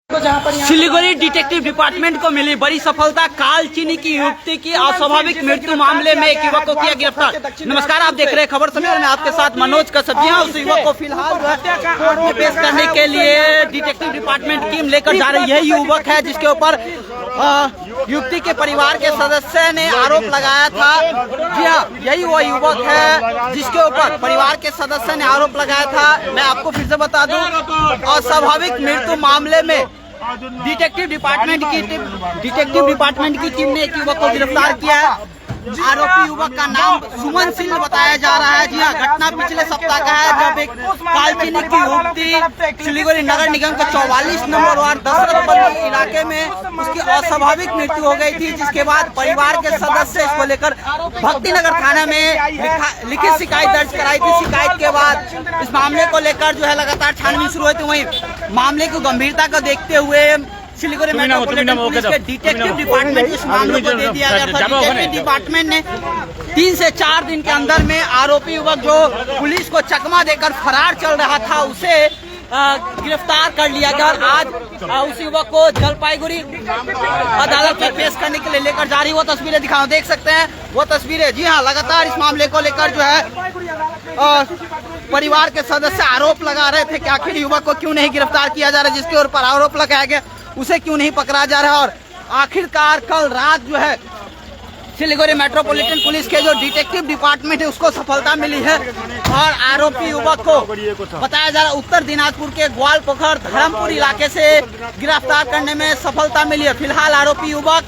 Siliguri detective department को मिली बड़ी सफलता। कालचीनी की युवती की अस्वाभाविक मृत्यु मामले में एक युवक को किया गिरफ्तार। नमस्कार, आप देख रहे हैं खबर समय और मैं आपके साथ मनोज कसबिया। उस युवक को फिलहाल कोर्ट में पेश करने के लिए डिटेक्टिव डिपार्टमेंट टीम लेकर जा रही है। युवक है जिसके ऊपर युवती के परिवार के सदस्य ने आरोप लगाया था। जी हाँ, यही वो युवक है जिसके ऊपर परिवार के सदस्य ने आरोप लगाया था। मैं आपको फिर से बता दूं, अस्वाभाविक मृत्यु मामले में डिटेक्टिव डिपार्टमेंट की टीम ने एक युवक को गिरफ्तार किया है। आरोपी युवक का नाम सुमन सिंह बताया जा रहा है। जी हाँ, घटना पिछले सप्ताह का है जब एक कालचीनी की युवती सिलीगुड़ी नगर निगम के 44 नंबर वार्ड दशरथ इलाके में उसकी अस्वाभाविक मृत्यु हो गई थी, जिसके बाद परिवार के सदस्य इसको लेकर भक्तिनगर थाना में लिखित शिकायत दर्ज कराई थी। शिकायत के बाद इस मामले को लेकर जो है लगातार छानबीन शुरू हुई थी। वहीं मामले की गंभीरता को देखते हुए सिलीगुड़ी मेट्रोपॉलिटन पुलिस के डिटेक्टिव डिपार्टमेंट इस मामले को दे दिया गया था। डिटेक्टिव डिपार्टमेंट ने 3 से 4 दिन के अंदर में आरोपी युवक जो पुलिस को चकमा देकर फरार चल रहा था उसे गिरफ्तार कर लिया गया और आज उस युवक को जलपाईगुड़ी अदालत में पेश करने के लिए लेकर जा रही। वो तस्वीरें दिखाओ, देख सकते हैं वो तस्वीरें। जी हाँ, लगातार इस मामले को लेकर जो है परिवार के सदस्य आरोप लगा रहे थे कि आखिर युवक को क्यों नहीं गिरफ्तार किया जा रहा, जिसके ऊपर आरोप लगाया गया उसे क्यों नहीं पकड़ा जा रहा। और आखिरकार कल रात जो है सिलीगुड़ी मेट्रोपॉलिटन पुलिस के जो डिटेक्टिव डिपार्टमेंट है उसको सफलता मिली है और आरोपी युवक को बताया जा रहा है उत्तर दिनाजपुर के ग्वाल पोखर धर्मपुर इलाके से गिरफ्तार करने में सफलता मिली है। फिलहाल आरोपी युवक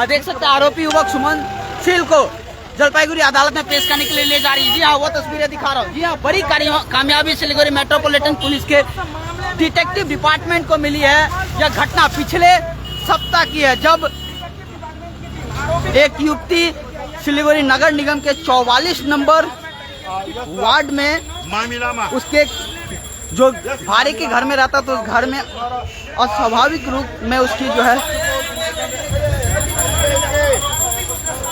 देख सकते हैं, आरोपी युवक सुमन सिंह को जलपाईगुड़ी अदालत में पेश करने के लिए ले जा रही है। जी हाँ, वो तस्वीरें दिखा रहा हूँ। जी हाँ, बड़ी कामयाबी सिलीगुड़ी मेट्रोपॉलिटन पुलिस के डिटेक्टिव डिपार्टमेंट को मिली है। यह घटना पिछले सप्ताह की है जब एक युवती सिलीगुड़ी नगर निगम के 44 नंबर वार्ड में उसके जो भाड़े के घर में रहता तो उस घर में अस्वाभाविक रूप में उसकी जो है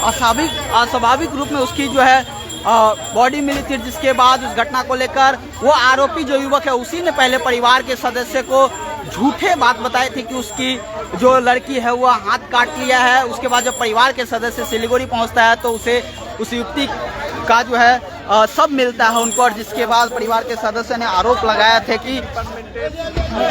अस्वाभाविक रूप में उसकी जो है बॉडी मिली थी, जिसके बाद उस घटना को लेकर वो आरोपी जो युवक है उसी ने पहले परिवार के सदस्य को झूठे बात बताई थी कि उसकी जो लड़की है वो हाथ काट लिया है। उसके बाद जब परिवार के सदस्य सिलीगुड़ी पहुंचता है तो उसे उस युवती का जो है सब मिलता है उनको, और जिसके बाद परिवार के सदस्य ने आरोप लगाया थे कि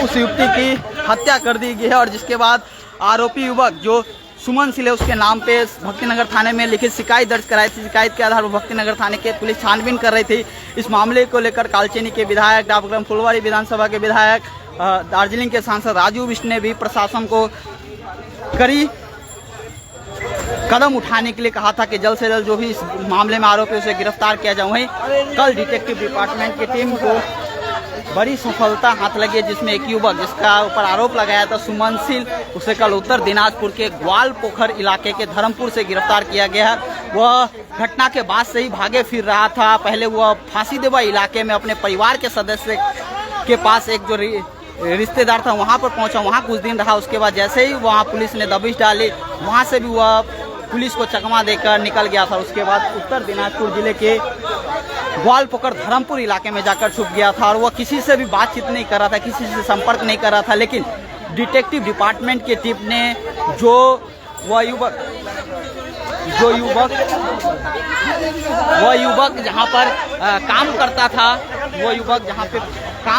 उस युवती की हत्या कर दी गई है। और जिसके बाद आरोपी युवक जो सुमन सिंह उसके नाम पे भक्तिनगर थाने में लिखित शिकायत दर्ज कराई थी। शिकायत के आधार पर भक्तिनगर थाने के पुलिस छानबीन कर रही थी। इस मामले को लेकर कालचीनी के विधायक डाकग्राम फुलवारी विधानसभा के विधायक दार्जिलिंग के सांसद राजू विष्णु ने भी प्रशासन को कड़ी कदम उठाने के लिए कहा था कि जल्द से जल्द जो भी इस मामले में आरोपी उसे गिरफ्तार किया जाए। वहीं कल डिटेक्टिव डिपार्टमेंट की टीम को बड़ी सफलता हाथ लगी, जिसमें एक युवक जिसका ऊपर आरोप लगाया था सुमन सिंह, उसे कल उत्तर दिनाजपुर के ग्वाल पोखर इलाके के धर्मपुर से गिरफ्तार किया गया है। वह घटना के बाद से ही भागे फिर रहा था। पहले वह फांसी देवा इलाके में अपने परिवार के सदस्य के पास एक जो रिश्तेदार था वहां पर पहुंचा, वहां कुछ दिन रहा। उसके बाद जैसे ही वहां पुलिस ने दबिश डाली, वहां से भी वह पुलिस को चकमा देकर निकल गया था। उसके बाद उत्तर दिनाजपुर जिले के ग्वाल पोखर धर्मपुर इलाके में जाकर छुप गया था और वह किसी से भी बातचीत नहीं कर रहा था, किसी से संपर्क नहीं कर रहा था। लेकिन डिटेक्टिव डिपार्टमेंट की टीम ने जो युवक जहां पर काम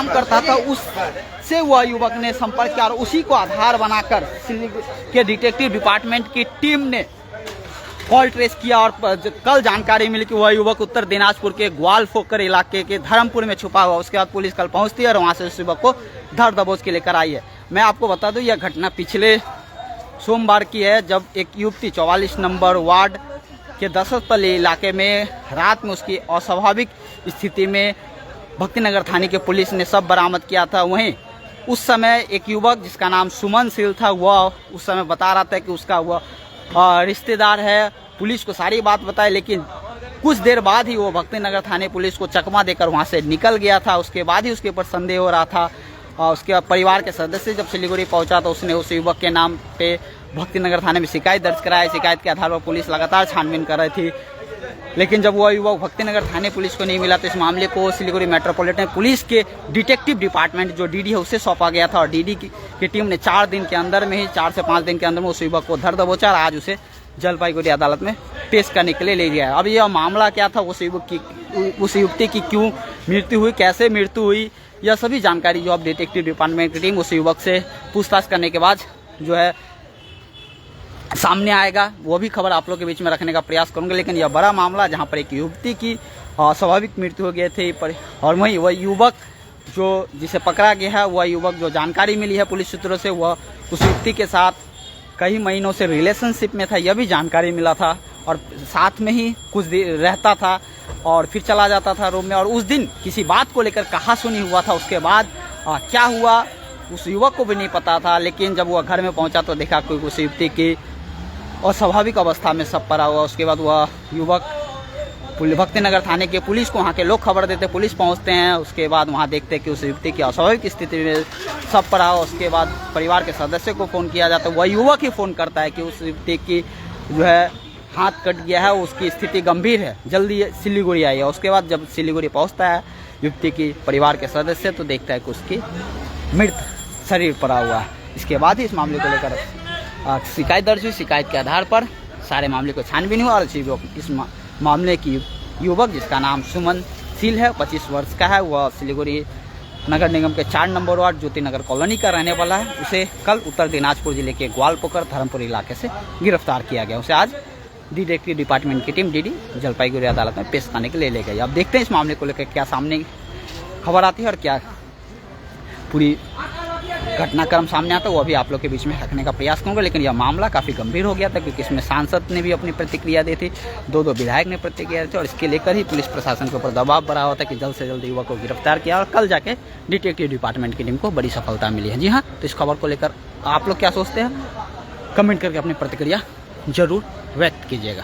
करता था उससे वह युवक ने संपर्क किया और उसी को आधार बनाकर के डिटेक्टिव डिपार्टमेंट की टीम ने कॉल ट्रेस किया और कल जानकारी मिली कि वह युवक उत्तर दिनाजपुर के ग्वाल पोखर इलाके के धर्मपुर में छुपा हुआ। उसके बाद पुलिस कल पहुंचती है और वहां से उस युवक को धर दबोच के लेकर आई है। मैं आपको बता दूं, यह घटना पिछले सोमवार की है जब एक युवती 44 नंबर वार्ड के दशरथपल्ली इलाके में रात में उसकी अस्वाभाविक स्थिति में भक्तिनगर थाने के पुलिस ने सब बरामद किया था। वहीं उस समय एक युवक जिसका नाम सुमन सिंह था वह उस समय बता रहा था कि उसका वह रिश्तेदार है। पुलिस को सारी बात बताई, लेकिन कुछ देर बाद ही वो भक्तिनगर थाने पुलिस को चकमा देकर वहां से निकल गया था। उसके बाद ही उसके ऊपर संदेह हो रहा था। उसके परिवार के सदस्य जब सिलीगुड़ी पहुंचा तो उसने उस युवक के नाम पे भक्तिनगर थाने में शिकायत दर्ज कराई। शिकायत के आधार पर पुलिस लगातार छानबीन कर रही थी। लेकिन जब वह युवक भक्तिनगर थाने पुलिस को नहीं मिला तो इस मामले को सिलीगुड़ी मेट्रोपॉलिटन पुलिस के डिटेक्टिव डिपार्टमेंट जो डीडी है उससे सौंपा गया था और डीडी की टीम ने 4 दिन के अंदर में ही 4 से 5 दिन के अंदर में उस युवक को धर दबोचा और आज उसे जलपाईगुड़ी अदालत में पेश करने के लिए ले गया। अब यह मामला क्या था, उस युवती की क्यों मृत्यु हुई, कैसे मृत्यु हुई, यह सभी जानकारी जो अब डिटेक्टिव डिपार्टमेंट की टीम उस युवक से पूछताछ करने के बाद जो है सामने आएगा, वो भी खबर आप लोग के बीच में रखने का प्रयास करूंगा। लेकिन यह बड़ा मामला जहां पर एक युवती की स्वाभाविक मृत्यु हो गई थी और वहीं वह युवक जो जिसे पकड़ा गया है, वह युवक जो जानकारी मिली है पुलिस सूत्रों से, वह उस युवती के साथ कई महीनों से रिलेशनशिप में था, यह भी जानकारी मिला था और साथ में ही कुछ दिन रहता था और फिर चला जाता था रूम में। और उस दिन किसी बात को लेकर कहा सुनी हुआ था, उसके बाद क्या हुआ उस युवक को भी नहीं पता था। लेकिन जब वह घर में पहुंचा तो देखा कोई उस युवती की अस्वाभाविक अवस्था में सब पड़ा हुआ। उसके बाद वह युवक भक्तिनगर थाने के पुलिस को वहाँ के लोग खबर देते, पुलिस पहुँचते हैं, उसके बाद वहाँ देखते हैं कि उस युवती की अस्वाभाविक स्थिति में सब पड़ा हुआ। उसके बाद परिवार के सदस्य को फ़ोन किया जाता है, वह युवक ही फ़ोन करता है कि उस युवती की जो है हाथ कट गया है, उसकी स्थिति गंभीर है, जल्दी सिलीगुड़ी आई है। उसके बाद जब सिलीगुड़ी पहुँचता है युवती की परिवार के सदस्य तो देखता है कि उसकी मृत शरीर पड़ा हुआ है। इसके बाद ही इस मामले को लेकर शिकायत दर्ज हुई। शिकायत के आधार पर सारे मामले को छानबीन हुआ और इस मामले की युवक जिसका नाम सुमन सील है, 25 वर्ष का है, वह सिलीगुड़ी नगर निगम के 4 नंबर वार्ड ज्योति नगर कॉलोनी का रहने वाला है। उसे कल उत्तर दिनाजपुर जिले के ग्वालपोखर धर्मपुर इलाके से गिरफ्तार किया गया। उसे आज डिटेक्टिव डिपार्टमेंट की टीम डीडी जलपाईगुड़ी अदालत में पेश करने के लिए ले गई। अब देखते हैं इस मामले को लेकर क्या सामने खबर आती है और क्या पूरी घटनाक्रम सामने आता है, वो अभी आप लोग के बीच में रखने का प्रयास करूंगा। लेकिन यह मामला काफ़ी गंभीर हो गया था क्योंकि इसमें सांसद ने भी अपनी प्रतिक्रिया दी थी, 2 विधायक ने प्रतिक्रिया दी थी और इसके लेकर ही पुलिस प्रशासन के ऊपर दबाव बढ़ा हुआ था कि जल्द से जल्द युवक को गिरफ्तार किया और कल जाके डिटेक्टिव डिपार्टमेंट की टीम को बड़ी सफलता मिली है। जी हाँ, तो इस खबर को लेकर आप लोग क्या सोचते हैं, कमेंट करके अपनी प्रतिक्रिया जरूर व्यक्त कीजिएगा।